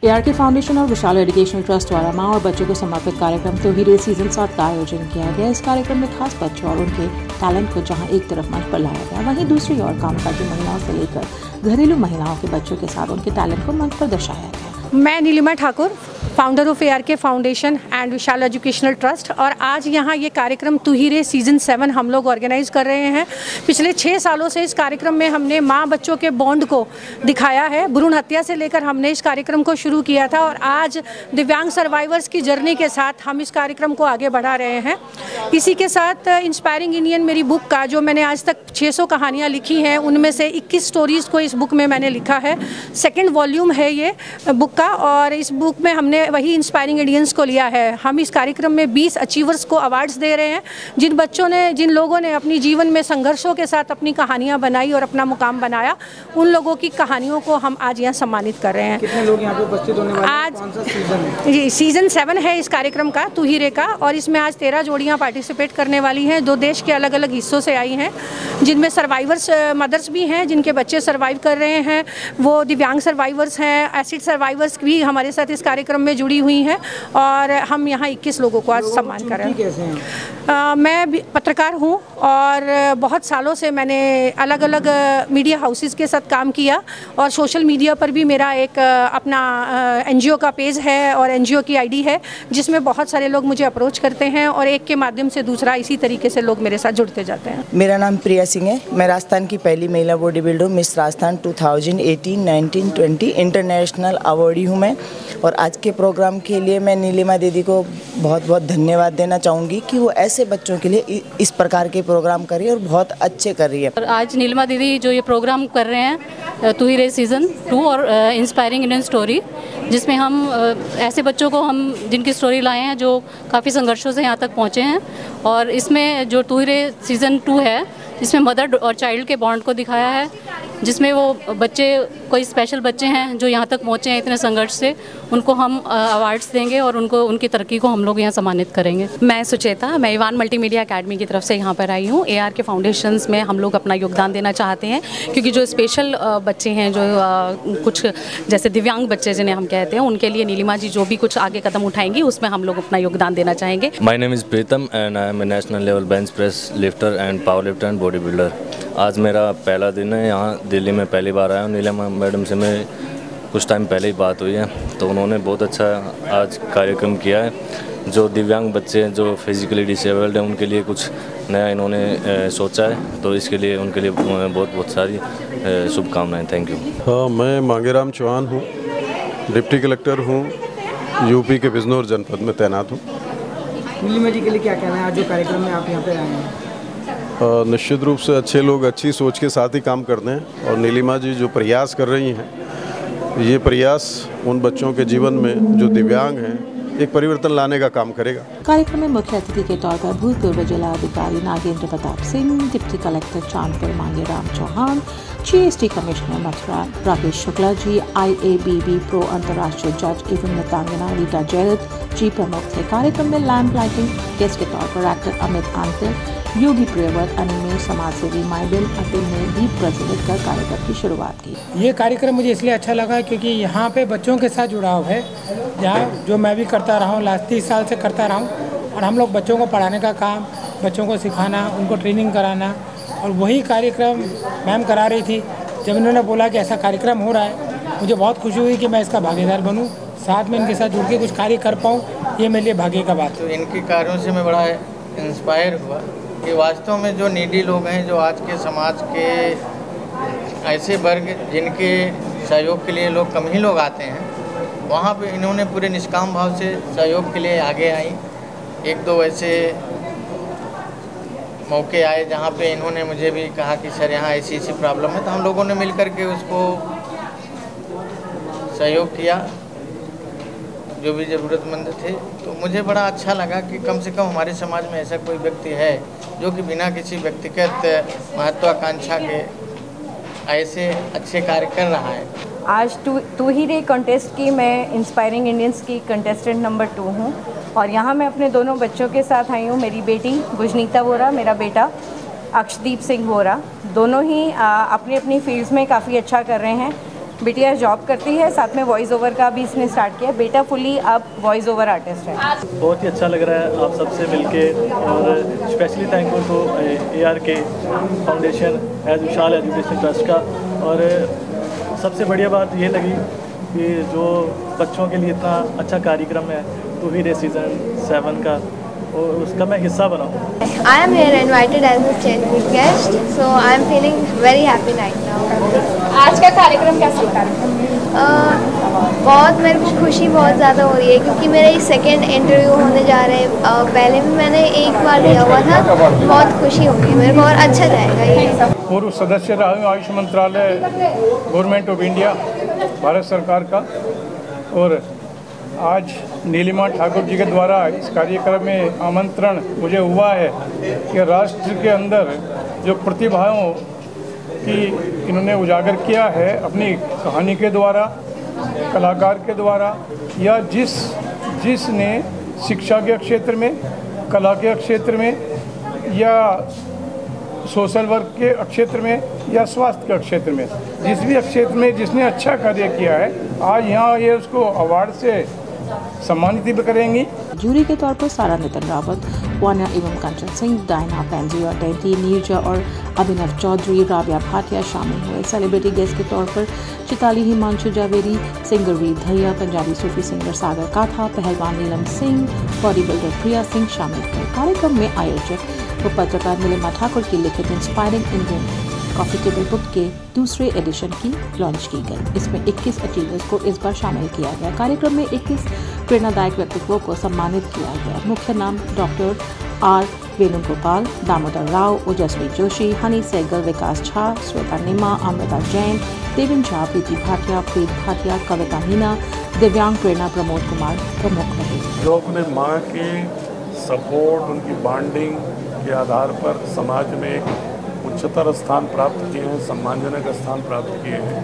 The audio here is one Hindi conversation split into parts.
ARK फाउंडेशन और विशाल एजुकेशनल ट्रस्ट द्वारा मां और बच्चों को समर्पित कार्यक्रम तू ही रे सीजन 7 का आयोजन किया गया। इस कार्यक्रम में खास बच्चों और उनके टैलेंट को जहां एक तरफ मंच पर लाया गया, वहीं दूसरी ओर कामकाजी महिलाओं से लेकर घरेलू महिलाओं के बच्चों के साथ उनके टैलेंट को मंच पर दर्शाया गया। मैं Neelima Thakur, founder of ARK foundation and Vishal educational trust, और आज यहाँ ये कार्यक्रम तू ही रे सीजन 7 हम लोग ऑर्गेनाइज कर रहे हैं। पिछले 6 सालों से इस कार्यक्रम में हमने माँ बच्चों के बॉन्ड को दिखाया है। भ्रूण हत्या से लेकर हमने इस कार्यक्रम को शुरू किया था और आज दिव्यांग सर्वाइवर्स की जर्नी के साथ हम इस कार्यक्रम को आगे बढ़ा रहे हैं। इसी के साथ इंस्पायरिंग इंडियन मेरी बुक का जो मैंने आज तक 600 कहानियाँ लिखी हैं, उनमें से 21 स्टोरीज़ को इस बुक में मैंने लिखा है। सेकेंड वॉल्यूम है ये बुक का, और इस बुक में हमने वही इंस्पायरिंग इंडियंस को लिया है। हम इस कार्यक्रम में 20 अचीवर्स को अवार्ड्स दे रहे हैं, जिन लोगों ने अपनी जीवन में संघर्षों के साथ अपनी कहानियां बनाई और अपना मुकाम बनाया, उन लोगों की कहानियों को हम आज यहाँ सम्मानित कर रहे हैं। कितने लोग यहाँ पे उपस्थित होने वाले हैं? आज कौन सा सीजन है? जी, सीजन 7 है इस कार्यक्रम का, तू ही रे का, और इसमें आज 13 जोड़ियाँ पार्टिसिपेट करने वाली हैं, 2 देश के अलग अलग हिस्सों से आई हैं, जिनमें सर्वाइवर्स मदर्स भी हैं जिनके बच्चे सर्वाइव कर रहे हैं, वो दिव्यांग सर्वाइवर्स हैं, एसिड सर्वाइवर्स भी हमारे साथ इस कार्यक्रम में जुड़ी हुई हैं, और हम यहाँ 21 लोगों को आज सम्मान कर रहे हैं। मैं पत्रकार हूँ और बहुत सालों से मैंने अलग अलग मीडिया हाउसेस के साथ काम किया, और सोशल मीडिया पर भी मेरा एक अपना NGO का पेज है और NGO की ID है, जिसमें बहुत सारे लोग मुझे अप्रोच करते हैं और एक के माध्यम से दूसरा इसी तरीके से लोग मेरे साथ जुड़ते जाते हैं। मेरा नाम प्रिया सिंह है। मैं राजस्थान की पहली महिला body builder miss Rajasthan 2018, 19, 20 international awardee हूँ मैं। और आज के प्रोग्राम के लिए मैं नीलिमा दीदी को बहुत बहुत धन्यवाद देना चाहूँगी कि वो ऐसे बच्चों के लिए इस प्रकार के प्रोग्राम कर रही है और बहुत अच्छे कर रही है। और आज नीलिमा दीदी जो ये प्रोग्राम कर रहे हैं तू ही रे सीज़न 2 और इंस्पायरिंग इंडियन स्टोरी, जिसमें हम ऐसे बच्चों को हम जिनकी स्टोरी लाए हैं जो काफ़ी संघर्षों से यहाँ तक पहुँचे हैं, और इसमें जो तू ही रे सीज़न 2 है, इसमें मदर और चाइल्ड के बॉन्ड को दिखाया है, जिसमें वो बच्चे कोई स्पेशल बच्चे हैं जो यहाँ तक पहुँचे हैं इतने संघर्ष से, उनको हम अवार्ड्स देंगे और उनकी तरक्की को हम लोग यहाँ सम्मानित करेंगे। मैं सुचेता, मैं इवान मल्टीमीडिया एकेडमी की तरफ से यहाँ पर आई हूँ। ARK फाउंडेशंस में हम लोग अपना योगदान देना चाहते हैं, क्योंकि जो स्पेशल बच्चे हैं, जो कुछ जैसे दिव्यांग बच्चे जिन्हें हम कहते हैं, उनके लिए नीलिमा जी जो भी कुछ आगे कदम उठाएंगी उसमें हम लोग अपना योगदान देना चाहेंगे। My name is Pritam and I am a national level bench press lifter and power lifter and body builder. आज मेरा पहला दिन है यहाँ दिल्ली में, पहली बार आया हूँ। नीलिमा मैडम से मैं कुछ टाइम पहले ही बात हुई है, तो उन्होंने बहुत अच्छा आज कार्यक्रम किया है। जो दिव्यांग बच्चे हैं, जो फिजिकली डिसेबल्ड हैं, उनके लिए कुछ नया इन्होंने सोचा है, तो इसके लिए उनके लिए बहुत बहुत सारी शुभकामनाएं। Thank you. हाँ, मैं मांगेराम चौहान हूँ, डिप्टी कलेक्टर हूँ, UP के बिजनौर जनपद में तैनात हूँ। नीलिमा जी के लिए क्या कहना है आज जो कार्यक्रम में आप यहाँ पे आए हैं? निश्चित रूप से अच्छे लोग अच्छी सोच के साथ ही काम करते हैं, और नीलिमा जी जो प्रयास कर रही हैं, ये प्रयास उन बच्चों के जीवन में जो दिव्यांग हैं एक परिवर्तन लाने का काम करेगा। कार्यक्रम में मुख्य अतिथि के तौर पर भूतपूर्व जिलाधिकारी Nagendra Pratap Singh, deputy collector Chandpur Mangeram Chauhan, GST commissioner Mathura Rakesh Shukla ji, IABB pro अंतर्राष्ट्रीय जज एवं नृत्यांगना रीटा जैरत जी प्रमुख थे। कार्यक्रम में लैम्प लाइटिंग गेस्ट के तौर पर एक्टर अमित आंतर, योगी प्रियव्रत, अनिमेश, समाजसेवी माइबिल अतिल ने दीप प्रज्वलित कर कार्यक्रम की शुरुआत की। ये कार्यक्रम मुझे इसलिए अच्छा लगा क्योंकि यहाँ पे बच्चों के साथ जुड़ाव है, जहाँ जो मैं भी करता रहा हूँ, लास्ट 30 साल से करता रहा हूँ, और हम लोग बच्चों को पढ़ाने का काम, बच्चों को सिखाना, उनको ट्रेनिंग कराना, और वही कार्यक्रम मैम करा रही थी। जब इन्होंने बोला कि ऐसा कार्यक्रम हो रहा है, मुझे बहुत खुशी हुई कि मैं इसका भागीदार बनूँ, साथ में इनके साथ जुड़ के कुछ कार्य कर पाऊँ, ये मेरे लिए भाग्य का बात है। तो इनके कार्यों से मैं बड़ा इंस्पायर हुआ कि वास्तव में जो नीडी लोग हैं, जो आज के समाज के ऐसे वर्ग जिनके सहयोग के लिए लोग कम ही लोग आते हैं, वहाँ पे इन्होंने पूरे निष्काम भाव से सहयोग के लिए आगे आई। 1-2 ऐसे मौके आए जहाँ पे इन्होंने मुझे भी कहा कि सर यहाँ ऐसी प्रॉब्लम है, तो हम लोगों ने मिल कर के उसको सहयोग किया, जो भी ज़रूरतमंद थे। तो मुझे बड़ा अच्छा लगा कि कम से कम हमारे समाज में ऐसा कोई व्यक्ति है जो कि बिना किसी व्यक्तिगत महत्वाकांक्षा के ऐसे अच्छे कार्य कर रहा है। आज तू ही रे कॉन्टेस्ट की मैं इंस्पायरिंग इंडियंस की कंटेस्टेंट नंबर 2 हूँ, और यहाँ मैं अपने दोनों बच्चों के साथ आई हूँ। मेरी बेटी गुजनीता वोरा, मेरा बेटा अक्षदीप सिंह वोरा, दोनों ही अपनी अपनी फील्ड्स में काफ़ी अच्छा कर रहे हैं। बिटिया जॉब करती है, साथ में वॉइस ओवर का भी इसने स्टार्ट किया। बेटा फुली अब वॉइस ओवर आर्टिस्ट है। बहुत ही अच्छा लग रहा है आप सबसे मिलके, और specially thankful to ARK foundation as Vishal education trust का। और सबसे बढ़िया बात ये लगी कि जो बच्चों के लिए इतना अच्छा कार्यक्रम है तू ही रे सीज़न 7 का, और उसका मैं हिस्सा बना हूँ। I am here invited as a guest, so I am feeling very happy right now. आज का कार्यक्रम कैसा लगा? बहुत मेरे को खुशी बहुत ज़्यादा हो रही है क्योंकि मेरा ये सेकंड इंटरव्यू होने जा रहे हैं। पहले भी मैंने एक बार दिया हुआ था, बहुत खुशी होगी मेरे को और अच्छा जाएगा ये। पूर्व सदस्य रहा हूँ आयुष मंत्रालय गवर्नमेंट ऑफ इंडिया भारत सरकार का, और आज नीलिमा ठाकुर जी के द्वारा इस कार्यक्रम में आमंत्रण मुझे हुआ है कि राष्ट्र के अंदर जो प्रतिभाओं की इन्होंने उजागर किया है अपनी कहानी के द्वारा, कलाकार के द्वारा, या जिसने शिक्षा के क्षेत्र में, कला के क्षेत्र में, या सोशल वर्क के क्षेत्र में, या स्वास्थ्य के क्षेत्र में, जिस भी क्षेत्र में जिसने अच्छा कार्य किया है, आज यहाँ ये उसको अवार्ड से सम्मानित भी करेंगी। जूरी के तौर पर सारा नितिन रावत, वान्या एवं कंचन सिंह, डायना पेंजी और डेंटी, नीरजा और अभिनव चौधरी, राबिया भाटिया शामिल हुए। सेलिब्रिटी गेस्ट के तौर पर चिताली हिमांशु जावेरी, सिंगर रीत धैया, पंजाबी सूफी सिंगर सागर काथा, पहलवान नीलम सिंह, बॉडी बिल्डर प्रिया सिंह शामिल हुए। कार्यक्रम में आयोजक व पत्रकार नीलिमा ठाकुर की लिखित inspiring Indian coffee table book के दूसरे एडिशन की लॉन्च की गई। इसमें 21 अचीवर्स को इस बार शामिल किया गया। कार्यक्रम में 21 प्रेरणादायक व्यक्तित्वों को सम्मानित किया गया। मुख्य नाम डॉक्टर आर वेणुगोपाल, दामोदर राव, ओजस्वी जोशी, हनी सहगल, विकास झा, श्वेता निमा, अमृता जैन, देवेन झा, प्रीति भाटिया, प्रीत भाटिया, कविता मीना, दिव्यांग प्रेरणा प्रमोद कुमार प्रमुख रहे। जो अपने माँ के सपोर्ट, उनकी बॉन्डिंग के आधार पर समाज में उच्चतर स्थान प्राप्त किए हैं, सम्मानजनक स्थान प्राप्त किए हैं,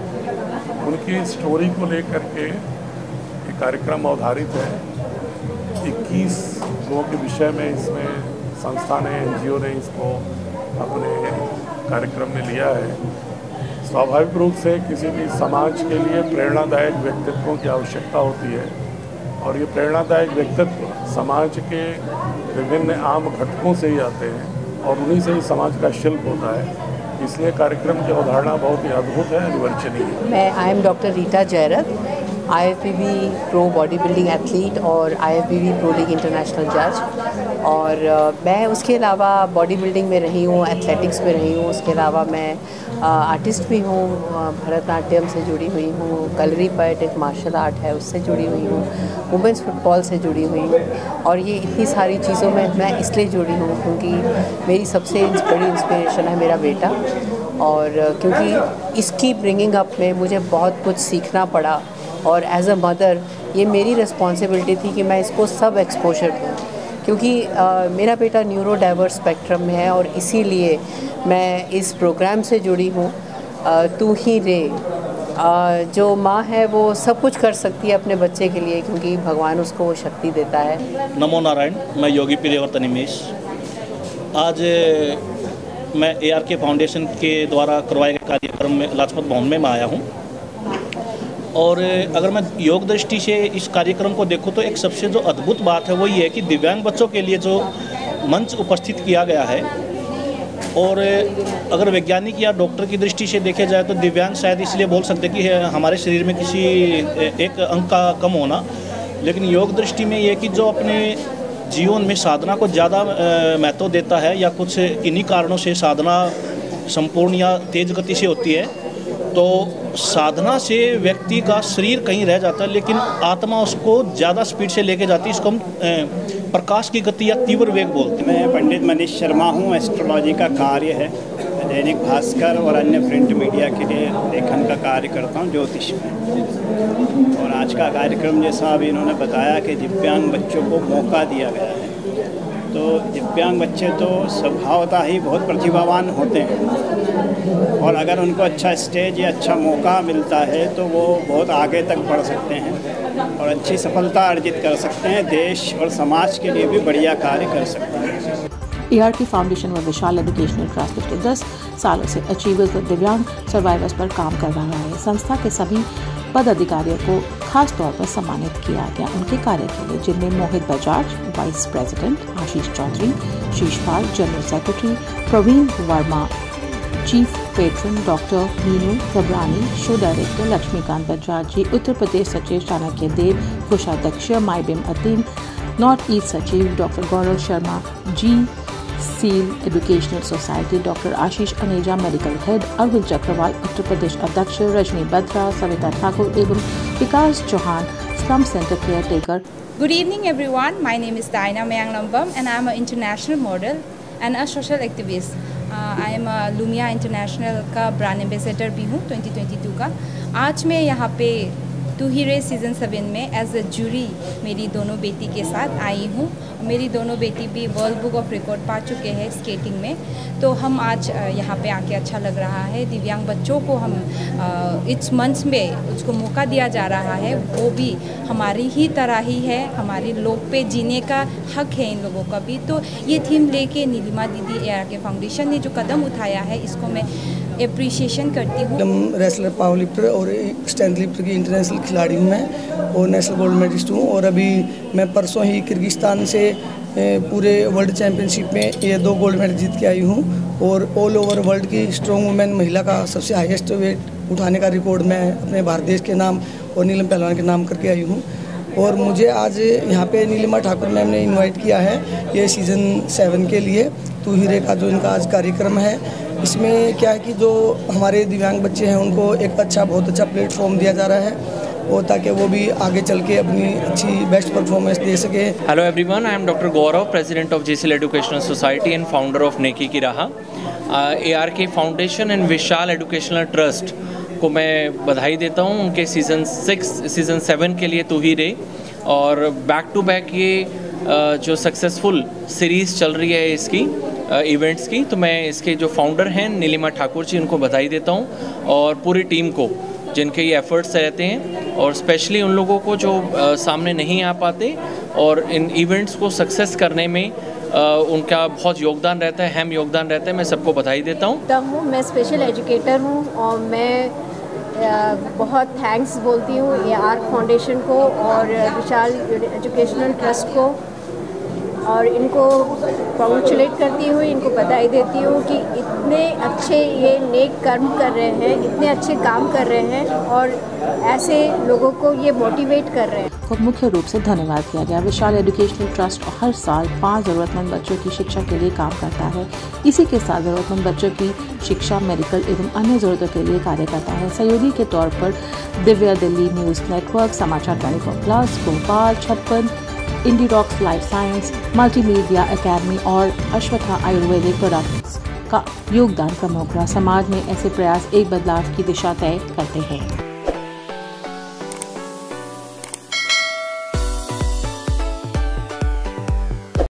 उनकी स्टोरी को लेकर के ये कार्यक्रम अवधारित है। 21 लोगों के विषय में इसमें संस्था ने, NGO ने इसको अपने कार्यक्रम में लिया है। स्वाभाविक रूप से किसी भी समाज के लिए प्रेरणादायक व्यक्तित्वों की आवश्यकता होती है, और ये प्रेरणादायक व्यक्तित्व समाज के विभिन्न आम घटकों से ही आते हैं, और उन्हीं से ही समाज का शिल्प होता है। इसलिए कार्यक्रम की अवधारणा बहुत ही अद्भुत है, अनिवार्य है। मैं I am doctor Rita Jayrath, IFBB pro body building athlete और IFBB प्रो लीग इंटरनेशनल जज, और मैं उसके अलावा बॉडी बिल्डिंग में रही हूँ, एथलेटिक्स में रही हूँ। उसके अलावा मैं आर्टिस्ट भी हूँ, भरतनाट्यम से जुड़ी हुई हूँ, कलरी पैट एक मार्शल आर्ट है उससे जुड़ी हुई हूँ, वुमेंस फुटबॉल से जुड़ी हुई हूँ। और ये इतनी सारी चीज़ों में मैं इसलिए जुड़ी हूँ क्योंकि मेरी सबसे बड़ी इंस्पिरेशन है मेरा बेटा, और क्योंकि इसकी ब्रिंगिंग अप में मुझे बहुत कुछ सीखना पड़ा, और एज अ मदर ये मेरी रिस्पॉन्सिबिलिटी थी कि मैं इसको सब एक्सपोजर दूँ, क्योंकि मेरा बेटा न्यूरो डाइवर्स स्पेक्ट्रम में है, और इसीलिए मैं इस प्रोग्राम से जुड़ी हूँ। तू ही रे, जो माँ है वो सब कुछ कर सकती है अपने बच्चे के लिए, क्योंकि भगवान उसको वो शक्ति देता है। नमो नारायण, मैं योगी प्रियवर्तन निमेश। आज मैं ARK फाउंडेशन के द्वारा करवाए गए कार्यक्रम में लाजपत भवन में आया हूँ, और अगर मैं योग दृष्टि से इस कार्यक्रम को देखूँ तो एक सबसे जो अद्भुत बात है वो ये है कि दिव्यांग बच्चों के लिए जो मंच उपस्थित किया गया है, और अगर वैज्ञानिक या डॉक्टर की दृष्टि से देखे जाए तो दिव्यांग शायद इसलिए बोल सकते कि हमारे शरीर में किसी एक अंग का कम होना, लेकिन योग दृष्टि में ये कि जो अपने जीवन में साधना को ज़्यादा महत्व देता है, या कुछ इन्हीं कारणों से साधना संपूर्ण या तेज गति से होती है, तो साधना से व्यक्ति का शरीर कहीं रह जाता है लेकिन आत्मा उसको ज़्यादा स्पीड से लेके जाती है। इसको हम प्रकाश की गति या तीव्र वेग बोलते हैं। मैं पंडित मनीष शर्मा हूँ, एस्ट्रोलॉजी का कार्य है, दैनिक भास्कर और अन्य प्रिंट मीडिया के लिए लेखन का कार्य करता हूँ ज्योतिष में। और आज का कार्यक्रम जैसा अभी इन्होंने बताया कि दिव्यांग बच्चों को मौका दिया गया है, तो दिव्यांग बच्चे तो स्वभावतः ही बहुत प्रतिभावान होते हैं, और अगर उनको अच्छा स्टेज या अच्छा मौका मिलता है तो वो बहुत आगे तक बढ़ सकते हैं और अच्छी सफलता अर्जित कर सकते हैं, देश और समाज के लिए भी बढ़िया कार्य कर सकते हैं। ARK फाउंडेशन व विशाल एजुकेशनल ट्रस्ट पिछले 10 सालों से अचीवर्स व दिव्यांग सर्वाइवर्स पर काम कर रहा है। संस्था के सभी पदाधिकारियों को खास तौर पर सम्मानित किया गया उनके कार्य के लिए, जिनमें Mohit Bajaj vice president, Ashish Chaudhary Sheeshpal general secretary, Praveen Verma chief patron, doctor Meenu Ghabrani show director, Laxmikant Bajaj ji Uttar Pradesh सचिव, चाणक्य देव कोषाध्यक्ष, माईबिम अतीम नॉर्थ ईस्ट सचिव, doctor Gaurav Sharma ji seal educational society, doctor Ashish Aneja medical head, Arvind Chakrawal Uttar Pradesh अध्यक्ष, रजनी बत्रा, सविता ठाकुर एवं Vikas Chauhan slum centre caretaker. Good evening everyone, my name is Daina Mayangnambam and I am an international model and a social activist. I am a Lumia International का ब्रांड एम्बेसडर भी हूँ 2022 का। आज मैं यहाँ पे तू ही रे सीज़न 7 में एज अ जूरी मेरी दोनों बेटी के साथ आई हूँ। मेरी दोनों बेटी भी वर्ल्ड बुक ऑफ रिकॉर्ड पा चुके हैं स्केटिंग में, तो हम आज यहाँ पे आके अच्छा लग रहा है। दिव्यांग बच्चों को हम इस मंच में उसको मौका दिया जा रहा है, वो भी हमारी ही तरह ही है, हमारे लोग पे जीने का हक है इन लोगों का भी। तो ये थीम लेके नीलिमा दीदी ARK फाउंडेशन ने जो कदम उठाया है, इसको मैं एप्रिशिएशन करती हूँ। रेसलर, पावर लिफ्टर और स्ट्रेंथ लिफ्टर की इंटरनेशनल खिलाड़ी हूँ मैं और नेशनल गोल्ड मेडलिस्ट हूँ। और अभी मैं परसों ही किर्गिस्तान से पूरे वर्ल्ड चैम्पियनशिप में ये 2 गोल्ड मेडल जीत के आई हूँ और ऑल ओवर वर्ल्ड की स्ट्रॉन्ग वुमेन महिला का सबसे हाईएस्ट वेट उठाने का रिकॉर्ड मैं अपने भारत देश के नाम और नीलम पहलवान के नाम करके आई हूँ। और मुझे आज यहाँ पे नीलिमा ठाकुर मैम ने इनवाइट किया है ये सीज़न 7 के लिए तू ही रे का जो इनका आज कार्यक्रम है। इसमें क्या है कि जो हमारे दिव्यांग बच्चे हैं उनको एक बहुत अच्छा प्लेटफॉर्म दिया जा रहा है और ताकि वो भी आगे चल के अपनी अच्छी बेस्ट परफॉर्मेंस दे सके। Hello everyone, I am doctor Gaurav, president of JCL educational society and founder of नेकी की राह। ARK foundation and Vishal educational trust को मैं बधाई देता हूँ उनके सीज़न 7 के लिए तू ही रे, और बैक टू बैक ये जो सक्सेसफुल सीरीज़ चल रही है इसकी इवेंट्स की, तो मैं इसके जो फाउंडर हैं नीलिमा ठाकुर जी, उनको बधाई देता हूँ और पूरी टीम को जिनके ये एफर्ट्स रहते हैं, और स्पेशली उन लोगों को जो सामने नहीं आ पाते और इन इवेंट्स को सक्सेस करने में उनका बहुत योगदान रहता है, अहम योगदान रहता है। मैं सबको बधाई देता हूँ। मैं स्पेशल एजुकेटर हूँ और मैं बहुत थैंक्स बोलती हूँ ARK फाउंडेशन को और विशाल एजुकेशनल ट्रस्ट को, और इनको कॉन्ग्रेचुलेट करती हूँ, इनको बधाई देती हूँ कि इतने अच्छे ये नेक कर्म कर रहे हैं, इतने अच्छे काम कर रहे हैं और ऐसे लोगों को ये मोटिवेट कर रहे हैं। को मुख्य रूप से धन्यवाद किया गया। विशाल एजुकेशनल ट्रस्ट हर साल 5 ज़रूरतमंद बच्चों की शिक्षा के लिए काम करता है। इसी के साथ ज़रूरतमंद बच्चों की शिक्षा, मेडिकल एवं अन्य ज़रूरतों के लिए कार्य करता है। सहयोगी के तौर पर Divya Delhi news network, Samachar 24+, Bhopal 56, indie rocks life science, multimedia academy और अश्वत्था आयुर्वेदिक प्रोडक्ट्स का योगदान प्रमुख रहा। समाज में ऐसे प्रयास एक बदलाव की दिशा तय करते हैं।